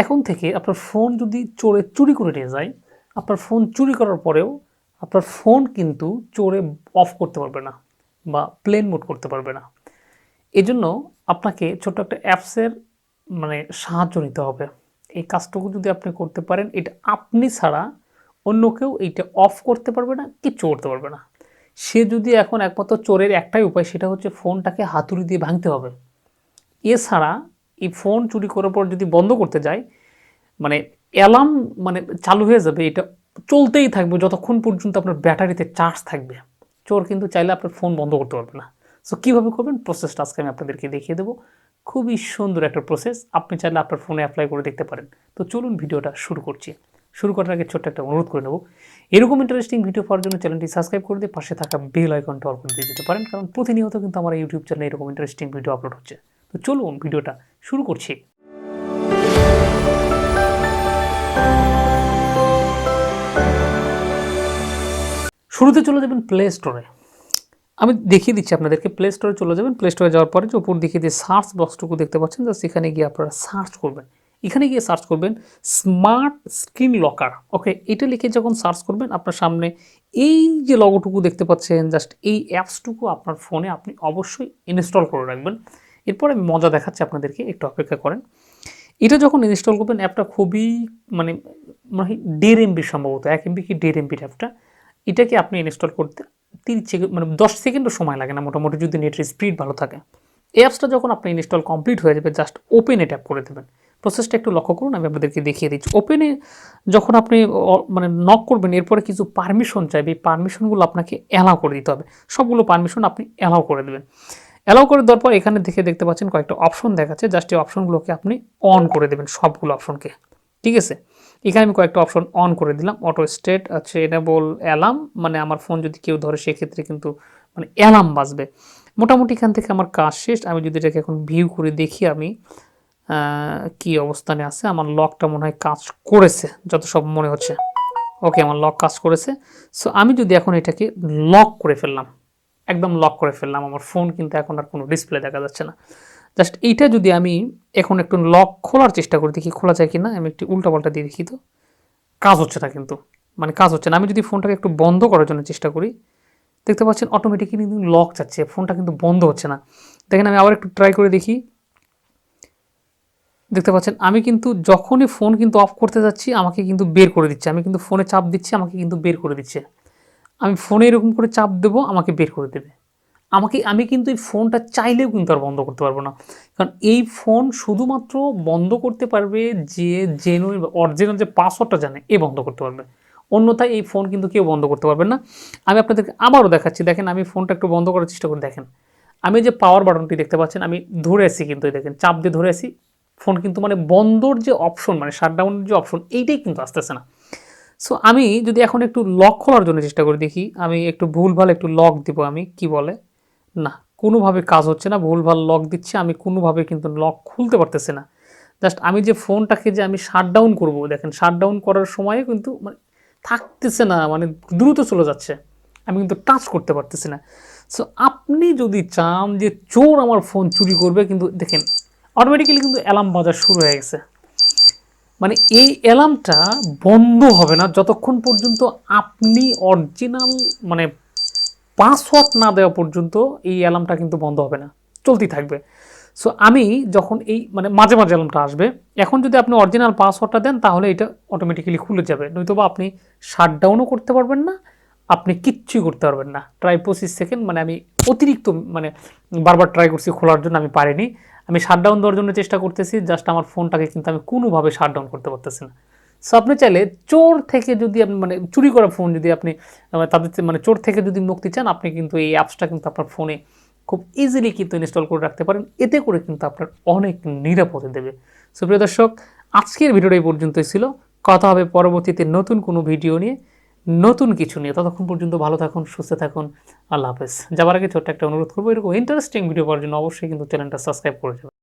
এখন থেকে আপনার ফোন যদি চোরে চুরি করে নিয়ে যায়, আপনার ফোন চুরি করার পরেও আপনার ফোন কিন্তু চোরে অফ করতে পারবে না বা প্লেন মোড করতে পারবে না। এজন্য আপনাকে ছোট্ট একটা অ্যাপসের সাহায্য নিতে হবে। এই কাজটুকু যদি আপনি করতে পারেন, এটা আপনি ছাড়া অন্য কেউ এইটা অফ করতে পারবে না, কিচ্ছু করতে পারবে না। সে যদি এখন একমাত্র চোরের একটাই উপায়, সেটা হচ্ছে ফোনটাকে হাতুড়ি দিয়ে ভাঙতে হবে। এছাড়া এই ফোন চুরি করার পর যদি বন্ধ করতে যায়, অ্যালার্ম চালু হয়ে যাবে, এটা চলতেই থাকবে যতক্ষণ পর্যন্ত আপনার ব্যাটারিতে চার্জ থাকবে। চোর কিন্তু চাইলে আপনার ফোন বন্ধ করতে পারবে না। সো কীভাবে করবেন, প্রসেসটা আজকে আমি আপনাদেরকে দেখিয়ে দেবো। খুবই সুন্দর একটা প্রসেস, আপনি চাইলে আপনার ফোনে অ্যাপ্লাই করে দেখতে পারেন। তো চলুন ভিডিওটা শুরু করছি। শুরু করার আগে ছোট্ট একটা অনুরোধ করে নেব, এরকম ইন্টারেস্টিং ভিডিও পাওয়ার জন্য চ্যানেলটি সাবস্ক্রাইব করে দিয়ে পাশে থাকা বেল আইকনটা অল করে দিয়ে যেতে পারেন, কারণ প্রতিনিয়ত কিন্তু আমার ইউটিউব চ্যানেলে এরকম ইন্টারেস্টিং ভিডিও আপলোড হচ্ছে। তো চলুন ভিডিওটা শুরু করছি। শুরুতে চলে যাবেন প্লে স্টোরে। আমি দেখিয়ে দিচ্ছি আপনাদেরকে। প্লে স্টোরে চলে যাবেন। প্লে স্টোরে যাওয়ার পরে যে উপর দেখিয়ে দিয়ে সার্চ বক্সটুকু দেখতে পাচ্ছেন, জাস্ট এখানে গিয়ে আপনারা সার্চ করবেন। এখানে গিয়ে সার্চ করবেন স্মার্ট স্ক্রিন লকার। ওকে, এটা লিখে যখন সার্চ করবেন, আপনার সামনে এই যে লগোটুকু দেখতে পাচ্ছেন, জাস্ট এই অ্যাপসটুকু আপনার ফোনে আপনি অবশ্যই ইনস্টল করে রাখবেন। এরপর আমি মজা দেখাচ্ছি আপনাদেরকে, একটু অপেক্ষা করেন। এটা যখন ইনস্টল করবেন, অ্যাপটা খুবই মানে 1.5 MB সম্ভবত, 1 MB কি 1.5 MB অ্যাপটা। এটাকে আপনি ইনস্টল করতে 30 সেকেন্ড 10 সেকেন্ডও সময় লাগে না মোটামুটি, যদি নেটের স্পিড ভালো থাকে। এই অ্যাপসটা যখন আপনি ইনস্টল কমপ্লিট হয়ে যাবে, জাস্ট ওপেনে ট্যাপ করে দেবেন। প্রসেসটা একটু লক্ষ্য করুন, আমি আপনাদেরকে দেখিয়ে দিচ্ছি। ওপেনে যখন আপনি নক করবেন, এরপরে কিছু পারমিশন চাইবে। এই পারমিশনগুলো আপনাকে অ্যালাউ করে দিতে হবে। সবগুলো পারমিশন আপনি অ্যালাউ করে দেবেন। অ্যালাউ করে দেওয়ার পর এখানে দেখতে পাচ্ছেন কয়েকটা অপশন দেখাচ্ছে, জাস্ট এই অপশনগুলোকে আপনি অন করে দেবেন, সবগুলো অপশনকে। ঠিক আছে, এখানে আমি কয়েকটা অপশন অন করে দিলাম। অটো স্টেট আছে, এনেবল অ্যালার্ম, আমার ফোন যদি কেউ ধরে সেক্ষেত্রে কিন্তু অ্যালার্ম বাজবে। মোটামুটি এখান থেকে আমার কাজ শেষ। আমি যদি এটাকে এখন ভিউ করে দেখি আমি কি অবস্থানে আছে। আমার লকটা মনে হয় কাজ করেছে, যত সব মনে হচ্ছে। ওকে, আমার লক কাজ করেছে। সো আমি যদি এখন এটাকে লক করে ফেললাম, একদম লক করে ফেললাম, আমার ফোন কিন্তু এখন আর কোনো ডিসপ্লে দেখা যাচ্ছে না। জাস্ট এইটা যদি আমি এখন একটু লক খোলার চেষ্টা করি, দেখি খোলা যায় কিনা। আমি একটু উল্টাপাল্টা দিয়ে দেখি, তো কাজ হচ্ছে না, কিন্তু কাজ হচ্ছে না। আমি যদি ফোনটাকে একটু বন্ধ করার জন্য চেষ্টা করি, দেখতে পাচ্ছেন অটোমেটিক্যালি কিন্তু লক যাচ্ছে, ফোনটা কিন্তু বন্ধ হচ্ছে না। দেখেন, আমি আবার একটু ট্রাই করে দেখি। দেখতে পাচ্ছেন আমি কিন্তু যখনই ফোন কিন্তু অফ করতে যাচ্ছি, আমাকে কিন্তু বের করে দিচ্ছে। আমি কিন্তু ফোনে চাপ দিচ্ছি, আমাকে কিন্তু বের করে দিচ্ছে। আমি ফোনে এরকম করে চাপ দেবো, আমাকে বের করে দেবে। আমি কিন্তু এই ফোনটা চাইলেও কিন্তু আর বন্ধ করতে পারবো না, কারণ এই ফোন শুধুমাত্র বন্ধ করতে পারবে যে জেনুইন অরিজিনাল যে পাসওয়ার্ডটা জানে, এ বন্ধ করতে পারবে। অন্যথায় এই ফোন কিন্তু কেউ বন্ধ করতে পারবে না। আমি আপনাদেরকে আবারও দেখাচ্ছি, দেখেন আমি ফোনটা একটু বন্ধ করার চেষ্টা করে দেখেন। আমি যে পাওয়ার বাটনটি দেখতে পাচ্ছেন, আমি ধরে আছি, কিন্তু দেখেন চাপ দিয়ে ধরে আছি, ফোন কিন্তু বন্ধর যে অপশন, শাটডাউনের যে অপশন, এইটাই কিন্তু আসতেছে না। সো আমি যদি এখন একটু লক খোলার জন্য চেষ্টা করে দেখি, আমি একটু ভুলভাল একটু লক দিব, আমি কি বলে, না, কোনোভাবে কাজ হচ্ছে না, ভুলভাল লক দিচ্ছি, আমি কোনোভাবে কিন্তু লক খুলতে পারতেছি না। জাস্ট আমি যে ফোনটাকে যে আমি শাটডাউন করব, দেখেন শাটডাউন করার সময়ে কিন্তু থাকতেছে না, দ্রুত চলে যাচ্ছে, আমি কিন্তু টাচ করতে পারতেছি না। সো আপনি যদি চান যে চোর আমার ফোন চুরি করবে, কিন্তু দেখেন অটোমেটিক্যালি কিন্তু অ্যালার্ম বাজার শুরু হয়ে গেছে। এই অ্যালার্মটা বন্ধ হবে না যতক্ষণ পর্যন্ত আপনি অরিজিনাল পাসওয়ার্ড না দেওয়া পর্যন্ত। এই অ্যালার্মটা কিন্তু বন্ধ হবে না, চলতেই থাকবে। সো আমি যখন এই মাঝে মাঝে অ্যালার্মটা আসবে, এখন যদি আপনি অরিজিনাল পাসওয়ার্ডটা দেন, তাহলে এটা অটোমেটিক্যালি খুলে যাবে। নয়তোবা আপনি শাটডাউনও করতে পারবেন না, আপনি কিচ্ছুই করতে পারবেন না। ট্রাই 25 সেকেন্ড, আমি অতিরিক্ত বারবার ট্রাই করছি খোলার জন্য, আমি পারিনি। আমি শাটডাউন দেওয়ার জন্য চেষ্টা করতেছি, জাস্ট আমার ফোনটাকে কিন্তু আমি কোনোভাবে শাটডাউন করতে পারতেছি না। সো আপনি চাইলে চোর থেকে যদি আপনি চুরি করা ফোন যদি আপনি তাদের চোর থেকে যদি মুক্তি চান, আপনি কিন্তু এই অ্যাপসটা কিন্তু আপনার ফোনে খুব ইজিলি কিন্তু ইনস্টল করে রাখতে পারেন। এতে করে কিন্তু আপনার অনেক নিরাপদে দেবে। সো প্রিয় দর্শক, আজকের ভিডিওটা এই পর্যন্তই ছিল। কথা হবে পরবর্তীতে নতুন কোনো ভিডিও নিয়ে, নতুন কিছু নিয়ে। ততক্ষণ পর্যন্ত ভালো থাকুন, সুস্থ থাকুন। আল্লাহ হাফেজ। যাবার আগে ছোট্ট একটা অনুরোধ করবো, এরকম ইন্টারেস্টিং ভিডিও পাওয়ার জন্য অবশ্যই কিন্তু চ্যানেলটা সাবস্ক্রাইব করে যাবেন।